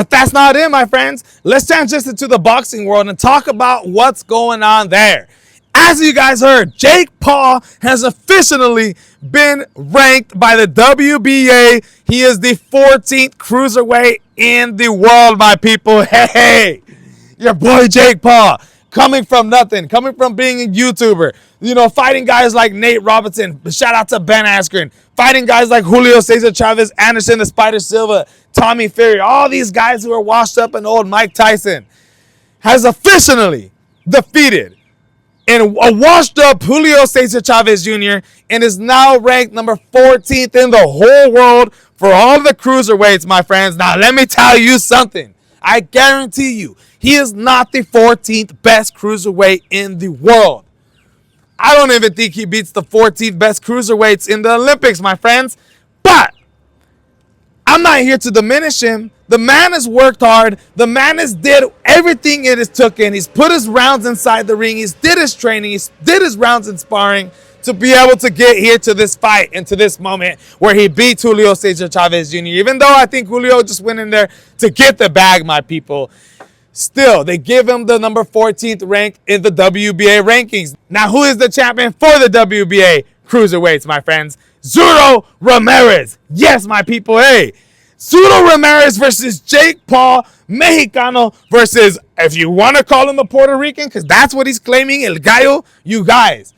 But that's not it, my friends. Let's transition to the boxing world and talk about what's going on there. As you guys heard, Jake Paul has officially been ranked by the WBA. He is the 14th cruiserweight in the world, my people. Hey, your boy Jake Paul, coming from nothing, coming from being a YouTuber, fighting guys like Nate Robinson, shout out to Ben Askren, fighting guys like Julio Cesar Chavez, Anderson the Spider Silva, Tommy Fury, all these guys who are washed up and old. Mike Tyson has officially defeated and a washed up Julio Cesar Chavez Jr. and is now ranked number 14th in the whole world for all the cruiserweights, my friends. Now, let me tell you something. I guarantee you, he is not the 14th best cruiserweight in the world. I don't even think he beats the 14th best cruiserweights in the Olympics, my friends. But I'm not here to diminish him. The man has worked hard. The man has did everything it has took in. He's put his rounds inside the ring. He's did his training. He's did his rounds in sparring to be able to get here to this fight and to this moment where he beat Julio Cesar Chavez Jr. Even though I think Julio just went in there to get the bag, my people, still, they give him the number 14th rank in the WBA rankings. Now, who is the champion for the WBA cruiserweights, my friends? Zuro Ramirez. Yes, my people. Hey, Zuro Ramirez versus Jake Paul, Mexicano versus, if you want to call him a Puerto Rican, because that's what he's claiming, El Gallo, you guys.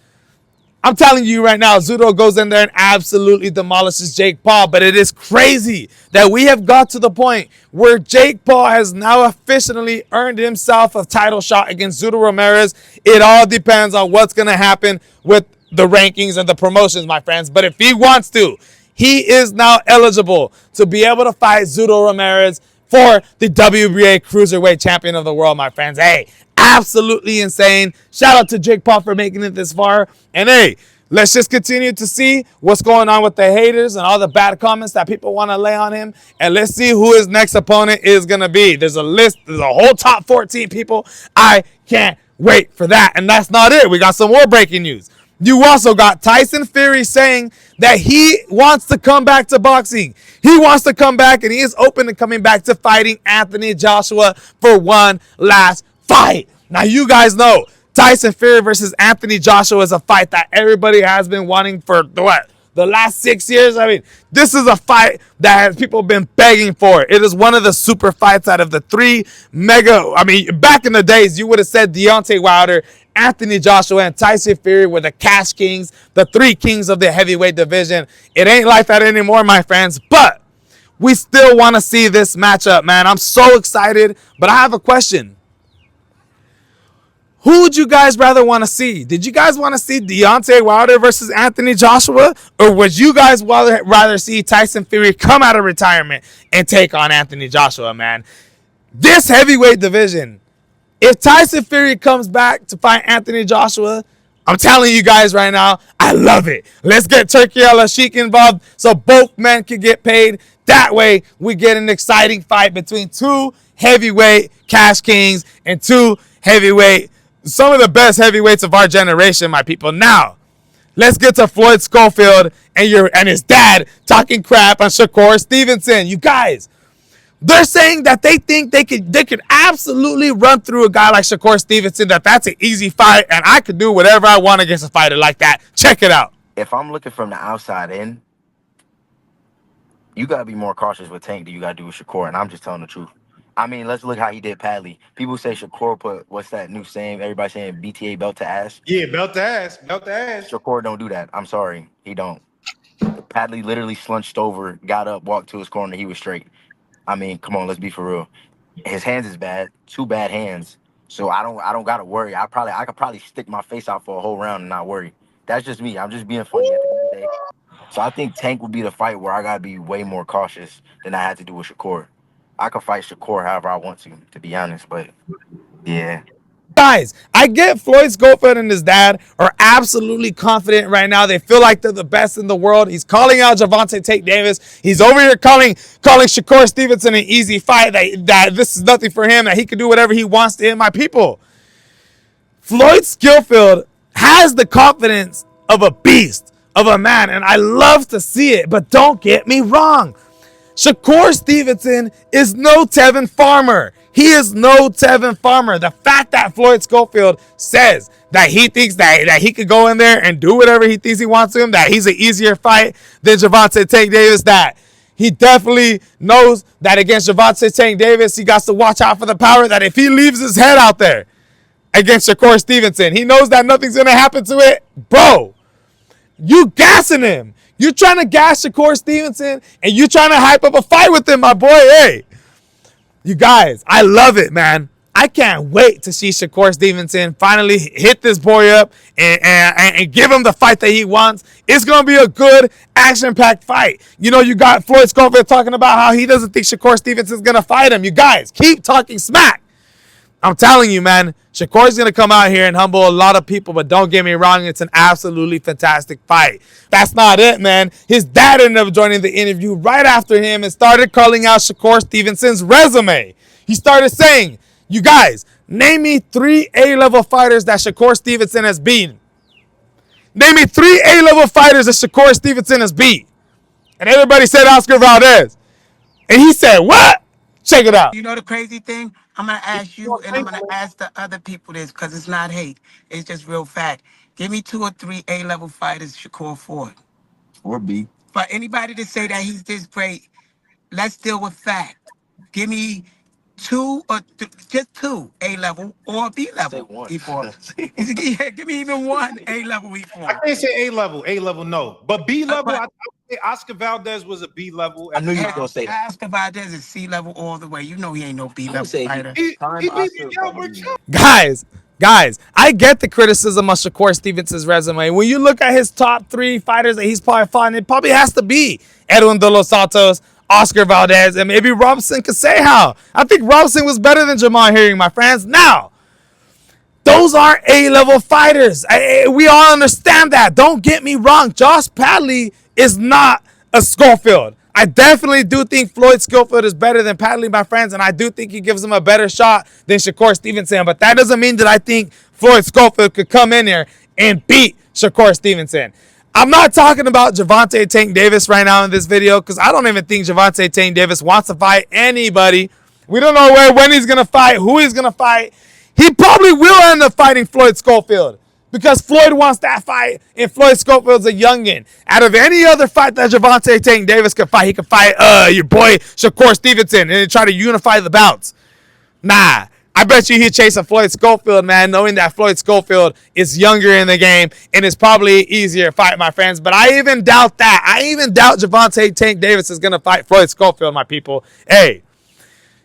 I'm telling you right now, Zuro goes in there and absolutely demolishes Jake Paul. But it is crazy that we have got to the point where Jake Paul has now officially earned himself a title shot against Zuro Ramirez. It all depends on what's going to happen with the rankings and the promotions, my friends. But if he wants to, he is now eligible to be able to fight Zuro Ramirez for the WBA Cruiserweight Champion of the World, my friends. Hey, absolutely insane. Shout out to Jake Paul for making it this far. And hey, let's just continue to see what's going on with the haters and all the bad comments that people want to lay on him. And let's see who his next opponent is going to be. There's a list. There's a whole top 14 people. I can't wait for that. And that's not it. We got some more breaking news. You also got Tyson Fury saying that he wants to come back to boxing. He wants to come back, and he is open to coming back to fighting Anthony Joshua for one last fight. Now, you guys know Tyson Fury versus Anthony Joshua is a fight that everybody has been wanting for the last 6 years. I mean, this is a fight that people been begging for. It is one of the super fights out of the three mega. I mean, back in the days, you would have said Deontay Wilder, Anthony Joshua, and Tyson Fury were the cash kings, the three kings of the heavyweight division. It ain't like that anymore, my friends, but we still want to see this matchup, man. I'm so excited, but I have a question. Who would you guys rather want to see? Did you guys want to see Deontay Wilder versus Anthony Joshua? Or would you guys rather see Tyson Fury come out of retirement and take on Anthony Joshua, man? This heavyweight division, if Tyson Fury comes back to fight Anthony Joshua, I'm telling you guys right now, I love it. Let's get Turkey Al-Sheikh involved so both men can get paid. That way, we get an exciting fight between two heavyweight cash kings and two heavyweight, some of the best heavyweights of our generation, my people. Now, let's get to Floyd Schofield and his dad talking crap on SHAKUR Stevenson. You guys, they're saying that they think they could absolutely run through a guy like SHAKUR Stevenson, that's an easy fight, and I could do whatever I want against a fighter like that. Check it out. If I'm looking from the outside in, you got to be more cautious with Tank than you got to do with SHAKUR, and I'm just telling the truth. I mean, let's look how he did Padley. People say SHAKUR put, what's that new saying? Everybody saying BTA belt to ass. Yeah, belt to ass, belt to ass. SHAKUR don't do that. I'm sorry. He don't. Padley literally slunched over, got up, walked to his corner. He was straight. I mean, come on, let's be for real. His hands is bad. 2 bad hands. So I don't got to worry. I could probably stick my face out for a whole round and not worry. That's just me. I'm just being funny at the end of the day. So I think Tank would be the fight where I got to be way more cautious than I had to do with SHAKUR. I could fight SHAKUR however I want to be honest, but yeah. Guys, I get Floyd Schofield and his dad are absolutely confident right now. They feel like they're the best in the world. He's calling out Gervonta Tate Davis. He's over here calling SHAKUR Stevenson an easy fight, that this is nothing for him, that he can do whatever he wants to him. My people, Floyd Schofield has the confidence of a beast, of a man, and I love to see it, but don't get me wrong. SHAKUR Stevenson is no Tevin Farmer. He is no Tevin Farmer. The fact that Floyd Schofield says that he thinks that he could go in there and do whatever he thinks he wants to him, that he's an easier fight than Gervonta Tank Davis, that he definitely knows that against Gervonta Tank Davis, he got to watch out for the power, that if he leaves his head out there against SHAKUR Stevenson, he knows that nothing's going to happen to it. Bro, you gassing him. You trying to gas SHAKUR Stevenson and you trying to hype up a fight with him, my boy. Hey, you guys, I love it, man. I can't wait to see SHAKUR Stevenson finally hit this boy up and give him the fight that he wants. It's going to be a good, action-packed fight. You know, you got Floyd Schofield talking about how he doesn't think SHAKUR Stevenson's going to fight him. You guys, keep talking smack. I'm telling you, man, SHAKUR's going to come out here and humble a lot of people, but don't get me wrong, it's an absolutely fantastic fight. That's not it, man. His dad ended up joining the interview right after him and started calling out SHAKUR Stevenson's resume. He started saying, you guys, name me 3 A-level fighters that SHAKUR Stevenson has beaten. Name me 3 A-level fighters that SHAKUR Stevenson has beat. And everybody said Oscar Valdez. And he said, what? Check it out. You know the crazy thing? I'm going to ask you and I'm going to ask the other people this because it's not hate. It's just real fact. Give me 2 or 3 A-level fighters SHAKUR fought. Or B. For anybody to say that he's this great, let's deal with fact. Give me 2 or just 2 A-level or B-level he fought. Yeah, give me even 1 A-level he fought. I can't say A-level no. But B-level, I would say Oscar Valdez was a B-level. I knew you were going to say that. Oscar Valdez is C-level all the way. You know he ain't no B-level fighter. He beat Gilbert. Guys, I get the criticism of SHAKUR Stevenson's resume. When you look at his top 3 fighters that he's probably fought, it probably has to be Edwin De Los Santos, Oscar Valdez, and maybe Robinson Casejo. I think Robinson was better than Jamahal Herring, my friends. Now, those aren't A-level fighters. We all understand that. Don't get me wrong. Josh Padley is not a Schofield. I definitely do think Floyd Schofield is better than Padley, my friends, and I do think he gives him a better shot than SHAKUR Stevenson. But that doesn't mean that I think Floyd Schofield could come in here and beat SHAKUR Stevenson. I'm not talking about Gervonta Tank Davis right now in this video because I don't even think Gervonta Tank Davis wants to fight anybody. We don't know when he's going to fight, who he's going to fight. He probably will end up fighting Floyd Schofield because Floyd wants that fight and Floyd Schofield's a youngin. Out of any other fight that Gervonta Tank Davis could fight, he could fight your boy SHAKUR Stevenson and try to unify the bouts. Nah. I bet you he'd chase a Floyd Schofield, man, knowing that Floyd Schofield is younger in the game and is probably an easier fight, my friends. But I even doubt that. I even doubt Gervonta Tank Davis is going to fight Floyd Schofield, my people. Hey,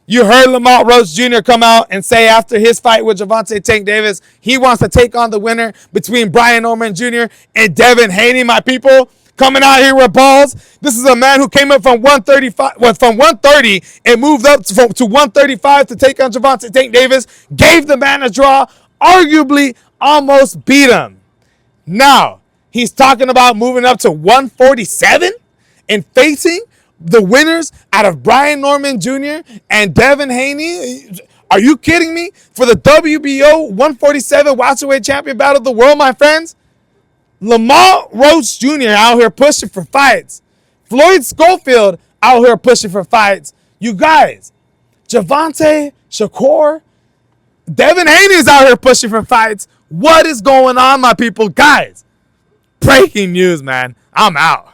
you heard Lamont Roach Jr. come out and say after his fight with Gervonta Tank Davis, he wants to take on the winner between Brian Norman Jr. and Devin Haney, my people. Coming out here with balls. This is a man who came up from 130 and moved up to 135 to take on Gervonta Tank Davis. Gave the man a draw. Arguably almost beat him. Now, he's talking about moving up to 147 and facing the winners out of Brian Norman Jr. and Devin Haney. Are you kidding me? For the WBO 147 welterweight champion battle of the world, my friends? Lamont Roach Jr. out here pushing for fights. Floyd Schofield out here pushing for fights. You guys, Gervonta, SHAKUR, Devin Haney's out here pushing for fights. What is going on, my people? Guys, breaking news, man. I'm out.